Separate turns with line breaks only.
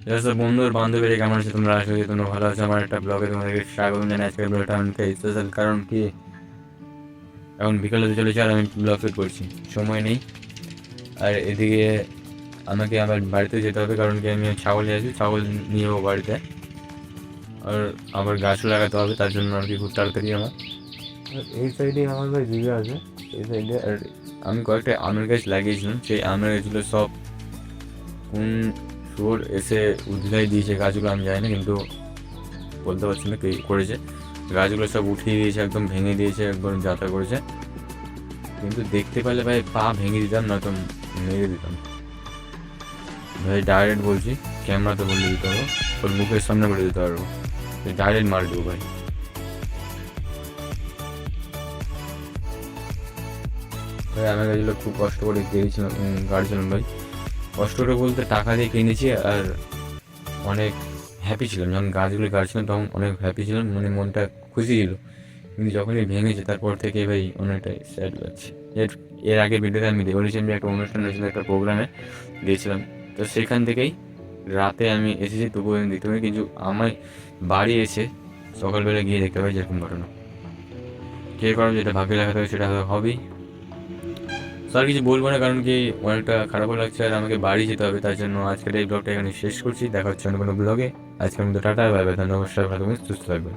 Just বন্ধু আর বান্ধবীরা কেমন আছে তোমরা? আশা করি তোমরা ভালো আছো। আমার একটা ব্লগে তোমাদেরকে স্বাগত জানাই। আজকের ব্লগটা অনেকটা স্পেশাল, কারণ কি এখন বিকাল হতে চলেছে আর আমি ব্লগ শুট করছি, সময় নেই। আর এদিকে আমাকে আমার বাড়িতে যেতে হবে, কারণ কি আমি ছাগল নিয়ে আসি, ছাগল নিয়ে যাবো বাড়িতে। আর আবার গাছও লাগাতে হবে, তার জন্য আর কি খুব তাড়াতাড়ি আমার। আর এই সাইডে আমার ভাই দিকে আছে, এই সাইডে। আর আমি কয়েকটা আমের গাছ লাগিয়েছিলাম, সেই আমের গাছগুলো সব কোন শুয়োর এসে উধলাই দিয়েছে গাছগুলো আমি জানি না, কিন্তু বলতে পারছি না কে করেছে। গাছগুলো সব উঠিয়ে দিয়েছে, একদম ভেঙে দিয়েছে, একদম যাতা করেছে। কিন্তু দেখতে পেলে ভাই পা ভেঙে দিতাম, না তো মেরে দিতাম ভাই। ডাইরেক্ট বলছি, ক্যামেরাতে বলে দিতে পারবো, ওর মুখের সামনে বলে দিতে পারবো, ডাইরেক্ট মার দেবো ভাই। ভাই আমার গাছগুলো খুব কষ্ট করে কিনেছিলাম, গাড়ছিলাম ভাই। কষ্ট করে বলতে টাকা দিয়ে কিনেছি। আর অনেক হ্যাপি ছিলাম যখন গাছগুলো কাটছিলাম, তখন অনেক হ্যাপি ছিলাম, মানে মনটা খুশি ছিল। কিন্তু যখনই ভেঙেছে তারপর থেকে ভাই অনেকটাই স্যাড লাগছে। এর এর আগের ভিডিওতে আমি বলেছি, আমি একটা অনুষ্ঠান হয়েছিল, একটা প্রোগ্রামে গিয়েছিলাম। তো সেখান থেকেই রাতে আমি এসেছি, তবুও আমি দেখতে পাই। কিন্তু আমার বাড়ি এসে সকালবেলা গিয়ে দেখতে পাই যেরকম ঘটনা। কে কারণ যেটা ভাগ্যে লেখা থাকে সেটা হবেই। তো আর কিছু বলবো না, কারণ কি অনেকটা খারাপও লাগছে আর আমাকে বাড়ি যেতে হবে। তার জন্য আজকের এই ব্লগটা এখানে শেষ করছি। দেখা হচ্ছে অন্য কোনো ব্লগে। আজকের মতো টাটা, বাই বাই, নমস্কার, ভালো থাকবেন, সুস্থ থাকবেন।